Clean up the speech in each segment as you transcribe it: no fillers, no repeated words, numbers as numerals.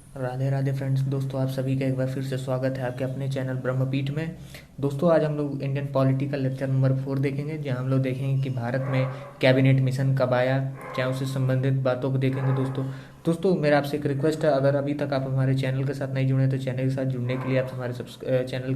Radhe Radhe friends. दोस्तों, आप सभी का एक बार फिर से स्वागत है आपके अपने चैनल ब्रह्मपीठ में। दोस्तों, आज हम लोग इंडियन पॉलिटिकल लेक्चर नंबर 4 देखेंगे, जहां हम लोग देखेंगे कि भारत में कैबिनेट मिशन कब आया, क्या उससे संबंधित बातों को देखेंगे। दोस्तों मेरा आपसे एक रिक्वेस्ट है, अगर अभी तक आप हमारे चैनल के साथ नहीं जुड़े हैं तो चैनल के साथ जुड़ने के लिए आप हमारे चैनल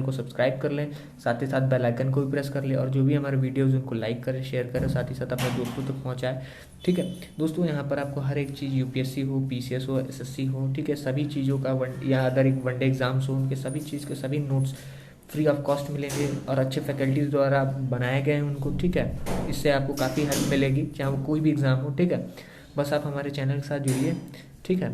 को सब्सक्राइब कर लें, साथ ही साथ बेल आइकन को भी प्रेस कर लें, और जो भी हमारे वीडियोज़ उनको लाइक करें, शेयर करें, साथ ही साथ अपने दोस्तों तक पहुँचाएँ। ठीक है दोस्तों, यहाँ पर आपको हर एक चीज़, यूपीएससी हो, पीसीएस हो, एसएससी हो, ठीक है, सभी चीज़ों का या अदर एक वनडे एग्जाम्स हो, उनके सभी चीज़ के सभी नोट्स फ्री ऑफ कॉस्ट मिलेंगे और अच्छे फैकल्टीज़ द्वारा बनाए गए हैं उनको। ठीक है, इससे आपको काफ़ी हेल्प मिलेगी, चाहे वो कोई भी एग्ज़ाम हो। ठीक है, बस आप हमारे चैनल के साथ जुड़िए। ठीक है,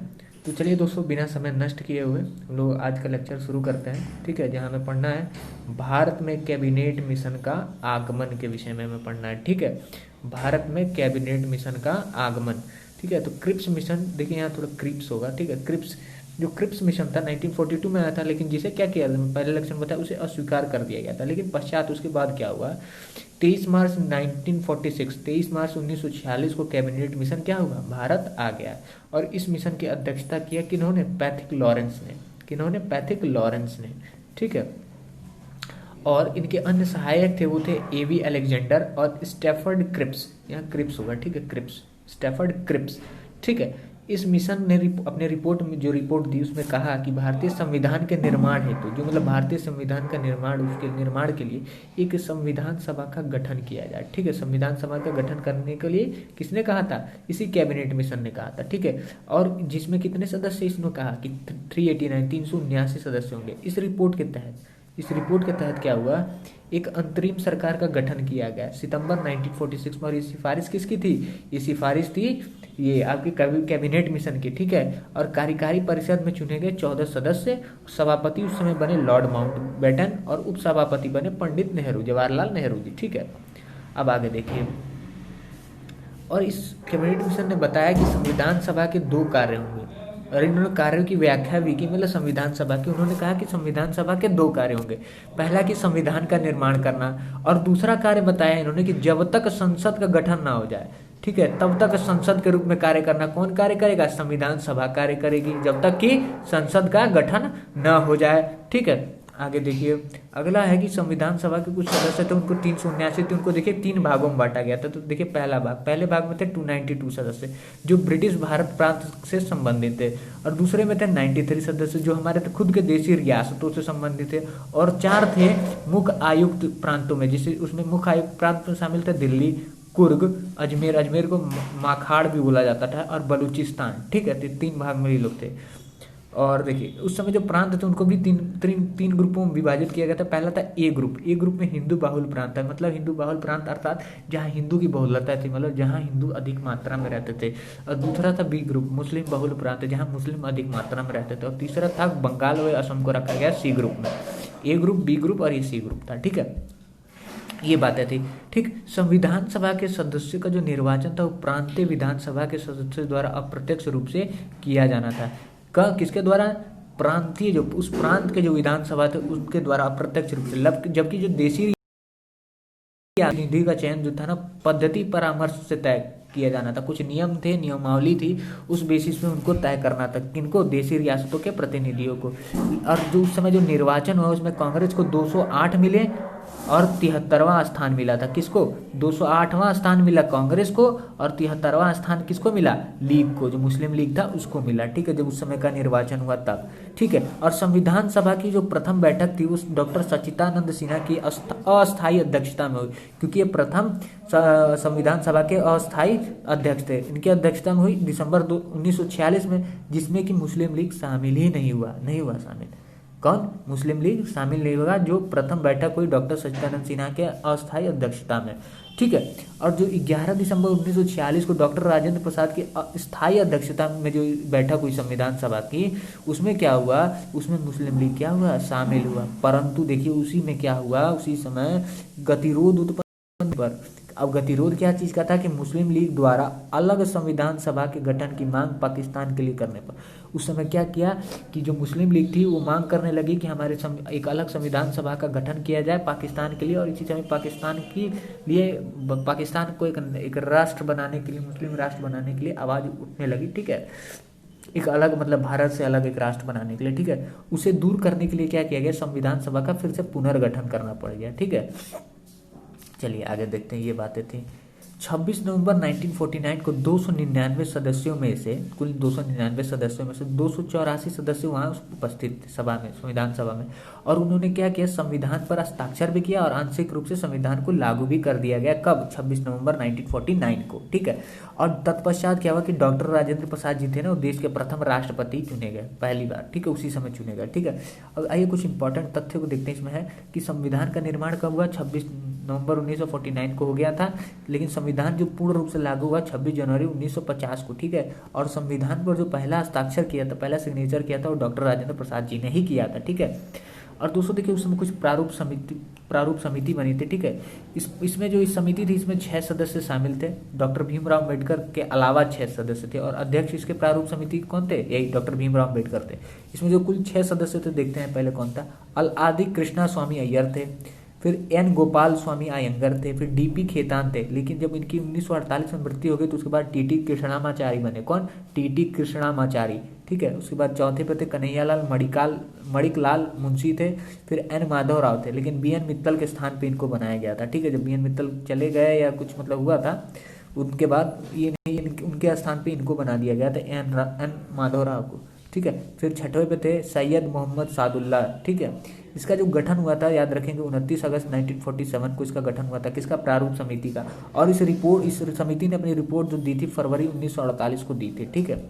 तो चलिए दोस्तों, बिना समय नष्ट किए हुए हम लोग आज का लेक्चर शुरू करते हैं। ठीक है, जहाँ हमें पढ़ना है भारत में कैबिनेट मिशन का आगमन के विषय में हमें पढ़ना है। ठीक है, भारत में कैबिनेट मिशन का आगमन। ठीक है, तो क्रिप्स मिशन, देखिए यहाँ थोड़ा क्रिप्स होगा। ठीक है, क्रिप्स, जो क्रिप्स मिशन था 1942 में आया था, लेकिन जिसे क्या किया था, पहले इलेक्शन बताया, उसे अस्वीकार कर दिया गया था। लेकिन पश्चात उसके बाद क्या हुआ, 23 मार्च 1946 को कैबिनेट मिशन क्या हुआ, भारत आ गया। और इस मिशन की अध्यक्षता किया किन्होंने, पैथिक लॉरेंस ने। किन्होंने, पैथिक लॉरेंस ने। ठीक है, और इनके अन्य सहायक थे, वो थे एवी अलेक्जेंडर और स्टेफर्ड क्रिप्स। यहाँ क्रिप्स होगा, ठीक है, क्रिप्स, स्टेफर्ड क्रिप्स। ठीक है, इस मिशन ने अपने रिपोर्ट में जो रिपोर्ट दी उसमें कहा कि भारतीय संविधान के निर्माण हेतु, जो मतलब भारतीय संविधान का निर्माण, उसके निर्माण के लिए एक संविधान सभा का गठन किया जाए। ठीक है, संविधान सभा का गठन करने के लिए किसने कहा था, इसी कैबिनेट मिशन ने कहा था। ठीक है, और जिसमें कितने सदस्य, इसने कहा कि 379 सदस्य होंगे। इस रिपोर्ट के तहत क्या हुआ, एक अंतरिम सरकार का गठन किया गया सितंबर 1946 में। और ये सिफारिश किसकी थी, ये सिफारिश थी ये आपके कैबिनेट मिशन की। ठीक है, और कार्यकारी परिषद में चुने गए 14 सदस्य। सभापति उस समय बने लॉर्ड माउंटबेटन और उपसभापति बने पंडित नेहरू, जवाहरलाल नेहरू जी। ठीक है, अब आगे देखिए। और इस कैबिनेट मिशन ने बताया कि संविधान सभा के 2 कार्य होंगे, और इन्होंने कार्यों की व्याख्या भी की, मतलब संविधान सभा की। उन्होंने कहा कि संविधान सभा के 2 कार्य होंगे, पहला कि संविधान का निर्माण करना, और दूसरा कार्य बताया इन्होंने कि जब तक संसद का गठन ना हो जाए, ठीक है, तब तक संसद के रूप में कार्य करना। कौन कार्य करेगा, संविधान सभा कार्य करेगी, जब तक कि संसद का गठन न हो जाए। ठीक है, आगे देखिए। अगला है कि संविधान सभा के कुछ सदस्य थे, उनको 379 थे, उनको देखिए 3 भागों में बांटा गया था। तो देखिए पहले भाग में थे 292 सदस्य जो ब्रिटिश भारत प्रांत से संबंधित थे, और दूसरे में थे 93 सदस्य जो हमारे खुद के देशी रियासतों से संबंधित थे, और 4 थे मुख्य आयुक्त प्रांतों में, जिसे उसमें मुख्य आयुक्त प्रांत में शामिल थे दिल्ली, कुर्ग, अजमेर, अजमेर को माखाड़ भी बोला जाता था, और बलूचिस्तान। ठीक है, तो 3 भाग में ये लोग थे। और देखिए उस समय जो प्रांत थे उनको भी तीन ग्रुपों में विभाजित किया गया था। पहला था ए ग्रुप में हिंदू बाहुल प्रांत है, मतलब हिंदू बाहुल प्रांत अर्थात जहाँ हिंदू की बहुलता थी, मतलब जहाँ हिंदू अधिक मात्रा में रहते थे। और दूसरा था बी ग्रुप, मुस्लिम बहुल प्रांत, जहाँ मुस्लिम अधिक मात्रा में रहते थे। और तीसरा था बंगाल व असम को रखा गया सी ग्रुप में। ए ग्रुप, बी ग्रुप और ये सी ग्रुप था। ठीक है, ये बातें थी। ठीक, संविधान सभा के सदस्यों का जो निर्वाचन था वो प्रांतीय विधानसभा के सदस्यों द्वारा अप्रत्यक्ष रूप से किया जाना था। किसके द्वारा, प्रांतीय, जो उस प्रांत के जो विधानसभा थे उनके द्वारा अप्रत्यक्ष रूप से। जबकि जो देशी प्रतिनिधि का चयन जो था ना, पद्धति परामर्श से तय किया जाना था। कुछ नियम थे, नियमावली थी, उस बेसिस पे उनको तय करना था। किनको, देशी रियासतों के प्रतिनिधियों को। और जो उस समय जो निर्वाचन हुआ उसमें कांग्रेस को 208 मिले और 73वां स्थान मिला था। किसको, 208वां स्थान मिला कांग्रेस को, और 73वां स्थान किसको मिला, लीग को, जो मुस्लिम लीग था उसको मिला। ठीक है, जब उस समय का निर्वाचन हुआ तब। ठीक है, और संविधान सभा की जो प्रथम बैठक थी उस डॉक्टर सच्चिदानंद सिन्हा की अस्थायी अध्यक्षता में हुई, क्योंकि ये प्रथम संविधान सभा के अस्थायी अध्यक्ष थे। इनकी अध्यक्षता में हुई दिसंबर 1946 में, जिसमें कि मुस्लिम लीग शामिल ही नहीं हुआ शामिल। कौन, मुस्लिम लीग शामिल नहीं होगा। जो प्रथम बैठक हुई डॉक्टर सच्चिदानंद सिन्हा के अस्थायी अध्यक्षता में। ठीक है, और जो 11 दिसंबर 1946 को डॉक्टर राजेंद्र प्रसाद की स्थायी अध्यक्षता में जो बैठक हुई संविधान सभा की, उसमें क्या हुआ, उसमें मुस्लिम लीग क्या हुआ, शामिल हुआ। परंतु देखिए उसी में क्या हुआ, उसी समय गतिरोध उत्पन्न पर। अब गतिरोध क्या चीज का था कि मुस्लिम लीग द्वारा अलग संविधान सभा के गठन की मांग पाकिस्तान के लिए करने पर उस समय क्या किया कि जो मुस्लिम लीग थी वो मांग करने लगी कि हमारे एक अलग संविधान सभा का गठन किया जाए पाकिस्तान के लिए। और इसी समय पाकिस्तान को एक राष्ट्र बनाने के लिए, मुस्लिम राष्ट्र बनाने के लिए आवाज उठने लगी। ठीक है, एक अलग मतलब भारत से अलग एक राष्ट्र बनाने के लिए, ठीक है। उसे दूर करने के लिए क्या किया गया, संविधान सभा का फिर से पुनर्गठन करना पड़ गया, ठीक है। चलिए आगे देखते हैं, ये बातें थी। 26 नवंबर 1949 को 299 सदस्यों में से, कुल 299 सदस्यों में से 284 सदस्य वहाँ उपस्थित थे सभा में, संविधान सभा में। और उन्होंने क्या किया, संविधान पर हस्ताक्षर भी किया और आंशिक रूप से संविधान को लागू भी कर दिया गया। कब, 26 नवंबर 1949 को, ठीक है। और तत्पश्चात क्या हुआ कि डॉक्टर राजेंद्र प्रसाद जी थे ना, वो देश के प्रथम राष्ट्रपति चुने गए पहली बार, ठीक है, उसी समय चुने गए, ठीक है। अब आइए कुछ इंपॉर्टेंट तथ्य को देखते हैं। इसमें है कि संविधान का निर्माण कब हुआ, 26 नवंबर 1949 को हो गया था, लेकिन संविधान जो पूर्ण रूप से लागू हुआ 26 जनवरी 1950 को, ठीक है। और संविधान पर जो पहला हस्ताक्षर किया था, पहला सिग्नेचर किया था, वो डॉक्टर राजेंद्र प्रसाद जी ने ही किया था, ठीक है। और दोस्तों देखिए, उस समय कुछ प्रारूप समिति बनी थी, ठीक है। इसमें जो इस समिति थी, इसमें 6 सदस्य शामिल थे, डॉक्टर भीमराव अम्बेडकर के अलावा 6 सदस्य थे। और अध्यक्ष इसके प्रारूप समिति कौन थे, यही डॉक्टर भीमराव अम्बेडकर थे। इसमें जो कुल 6 सदस्य थे, देखते हैं पहले कौन था। आदि कृष्णा स्वामी अय्यर थे, फिर एन गोपाल स्वामी अयंगर थे, फिर डीपी खेतान थे। लेकिन जब इनकी 1948 में मृत्यु हो गई तो उसके बाद टीटी कृष्णामाचारी बने। कौन, टीटी कृष्णामाचारी, ठीक है। उसके बाद चौथे पे थे कन्हैयालाल मणिकलाल मुंशी थे, फिर एन माधव राव थे। लेकिन बी एन मित्तल के स्थान पे इनको बनाया गया था, ठीक है। जब बी एन मित्तल चले गए या कुछ मतलब हुआ था, उनके बाद ये नहीं, उनके स्थान पे इनको बना दिया गया था, एन माधव राव को, ठीक है। फिर छठवें पे थे सैयद मोहम्मद सादुल्ला, ठीक है। इसका जो गठन हुआ था, याद रखेंगे, 29 अगस्त 1947 को इसका गठन हुआ था, किसका, प्रारूप समिति का। और इस समिति ने अपनी रिपोर्ट जो दी थी फरवरी 1948 को दी थी, ठीक है।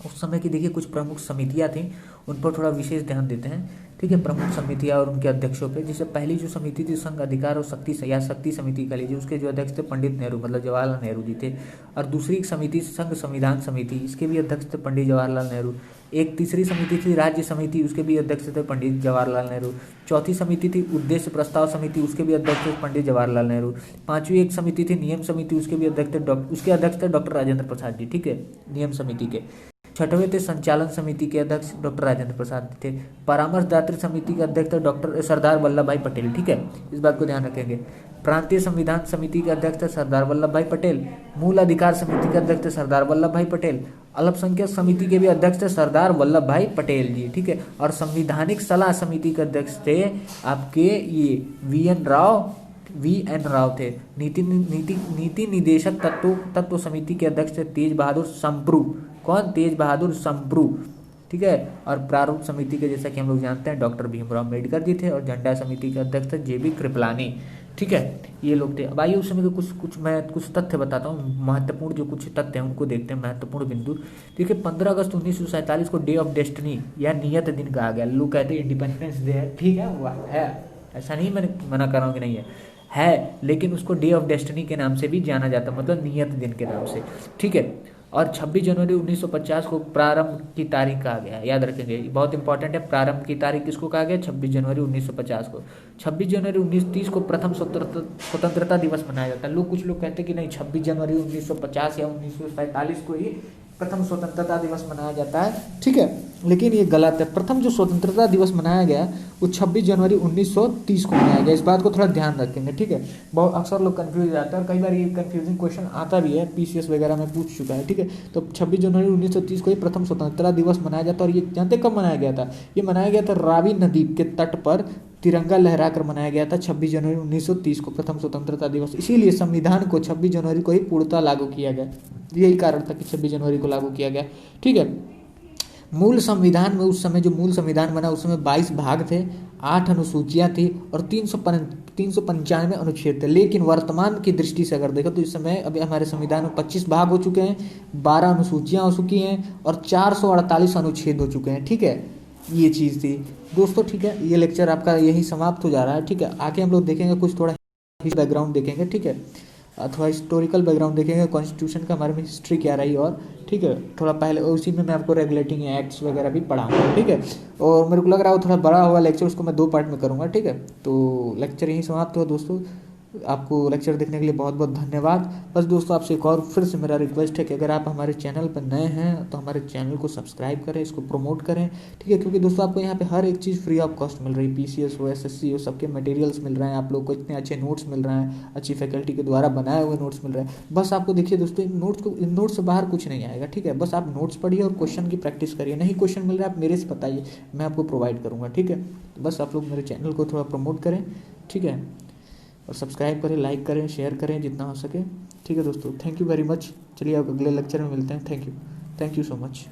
उस समय की देखिए कुछ प्रमुख समितियां थी, उन पर थोड़ा विशेष ध्यान देते हैं, ठीक है। प्रमुख समितियां और उनके अध्यक्षों पे, जैसे पहली जो समिति थी संघ अधिकार और शक्ति समिति का लीजिए, उसके जो अध्यक्ष थे पंडित नेहरू, मतलब जवाहरलाल नेहरू जी थे। और दूसरी एक समिति संघ संविधान समिति, इसके भी अध्यक्ष थे पंडित जवाहरलाल नेहरू। एक तीसरी समिति थी राज्य समिति, उसके भी अध्यक्ष थे पंडित जवाहरलाल नेहरू। चौथी समिति थी उद्देश्य प्रस्ताव समिति, उसके भी अध्यक्ष थे पंडित जवाहरलाल नेहरू। पांचवी एक समिति थी नियम समिति, उसके अध्यक्ष थे डॉक्टर राजेंद्र प्रसाद जी, ठीक है, नियम समिति के। छठवें थे संचालन समिति के अध्यक्ष डॉक्टर राजेंद्र प्रसाद थे। परामर्शदात्री समिति के अध्यक्ष थे डॉक्टर सरदार वल्लभ भाई पटेल, ठीक है, इस बात को ध्यान रखेंगे। प्रांतीय संविधान समिति के अध्यक्ष थे सरदार वल्लभ भाई पटेल। मूल अधिकार समिति के अध्यक्ष थे सरदार वल्लभ भाई पटेल। अल्पसंख्यक समिति के भी अध्यक्ष थे सरदार वल्लभ भाई पटेल जी, ठीक है। और संवैधानिक सलाह समिति के अध्यक्ष थे आपके ये वी एन राव थे। नीति निदेशक तत्व समिति के अध्यक्ष थे तेज बहादुर संप्रू। कौन, तेज बहादुर संप्रू, ठीक है। और प्रारूप समिति के, जैसा कि हम लोग जानते हैं, डॉक्टर भीमराव अम्बेडकर जी थे। और झंडा समिति के अध्यक्ष थे जेबी कृपलानी, ठीक है, ये लोग थे। अब आइए उस समय के मैं कुछ तथ्य बताता हूँ, महत्वपूर्ण जो कुछ तथ्य हैं उनको देखते हैं, महत्वपूर्ण बिंदु। देखिए 15 अगस्त 1947 को डे ऑफ डेस्टिनी या नियत दिन कहा गया। लोग कहते हैं इंडिपेंडेंस डे है, ठीक है, वो है, ऐसा नहीं मैंने मना कर रहा हूँ कि नहीं है, लेकिन उसको डे ऑफ डेस्टिनी के नाम से भी जाना जाता है, मतलब नियत दिन के नाम से, ठीक है। और 26 जनवरी 1950 को प्रारंभ की तारीख कहा गया है, याद रखेंगे, बहुत इंपॉर्टेंट है। प्रारंभ की तारीख किसको कहा गया, 26 जनवरी 1950 को। 26 जनवरी 1930 को प्रथम स्वतंत्रता दिवस मनाया जाता है। कुछ लोग कहते हैं कि नहीं, 26 जनवरी 1950 या 1947 को ही प्रथम स्वतंत्रता दिवस मनाया जाता है, ठीक है, लेकिन ये गलत है। प्रथम जो स्वतंत्रता दिवस मनाया गया वो 26 जनवरी 1930 को मनाया गया। इस बात को थोड़ा ध्यान रखेंगे, ठीक है। बहुत अक्सर लोग कंफ्यूज जाते हैं और कई बार ये कंफ्यूजिंग क्वेश्चन आता भी है, पीसीएस वगैरह में पूछ चुका है, ठीक है। तो 26 जनवरी 1930 को ही प्रथम स्वतंत्रता दिवस मनाया जाता है। और ये जानते कब मनाया गया था, ये मनाया गया था रावी नदी के तट पर तिरंगा लहराकर मनाया गया था 26 जनवरी 1930 को, प्रथम स्वतंत्रता दिवस। इसीलिए संविधान को 26 जनवरी को ही पूर्णतः लागू किया गया, यही कारण था कि 26 जनवरी को लागू किया गया, ठीक है। मूल संविधान में उस समय जो मूल संविधान बना उस समय 22 भाग थे, 8 अनुसूचियां थी और 395 अनुच्छेद थे। लेकिन वर्तमान की दृष्टि से अगर देखो तो इस समय अभी हमारे संविधान में 25 भाग हो चुके हैं, 12 अनुसूचियां हो चुकी हैं और 448 अनुच्छेद हो चुके हैं, ठीक है, ये चीज़ थी दोस्तों, ठीक है। ये लेक्चर आपका यही समाप्त हो जा रहा है, ठीक है। आगे हम लोग देखेंगे कुछ थोड़ा बैकग्राउंड देखेंगे, ठीक है, अथवा हिस्टोरिकल बैकग्राउंड देखेंगे, कॉन्स्टिट्यूशन का हमारे में हिस्ट्री क्या रही, और ठीक है, थोड़ा पहले उसी में मैं आपको रेगुलेटिंग एक्ट्स वगैरह भी पढ़ाऊंगा, ठीक है। और मेरे को लग रहा है वो थोड़ा बड़ा हुआ लेक्चर, उसको मैं 2 पार्ट में करूँगा, ठीक है। तो लेक्चर यहीं समाप्त हुआ दोस्तों। आपको लेक्चर देखने के लिए बहुत बहुत धन्यवाद। बस दोस्तों आपसे एक और फिर से मेरा रिक्वेस्ट है कि अगर आप हमारे चैनल पर नए हैं तो हमारे चैनल को सब्सक्राइब करें, इसको प्रमोट करें, ठीक है, क्योंकि दोस्तों आपको यहाँ पे हर एक चीज़ फ्री ऑफ कॉस्ट मिल रही है। PCS हो, SSC हो, सबके मटेरियल्स मिल रहे हैं आप लोग को, इतने अच्छे नोट्स मिल रहे हैं, अच्छी फैकल्टी के द्वारा बनाए हुए नोट्स मिल रहे हैं। बस आपको देखिए दोस्तों इन नोट्स से बाहर कुछ नहीं आएगा, ठीक है, बस आप नोट्स पढ़िए और क्वेश्चन की प्रैक्टिस करिए। नहीं क्वेश्चन मिल रहा है आप मेरे से बताइए, मैं आपको प्रोवाइड करूँगा, ठीक है। तो बस आप लोग मेरे चैनल को थोड़ा प्रमोट करें, ठीक है, और सब्सक्राइब करें, लाइक करें, शेयर करें जितना हो सके, ठीक है दोस्तों। Thank you very much. चलिए अब अगले लेक्चर में मिलते हैं। Thank you so much.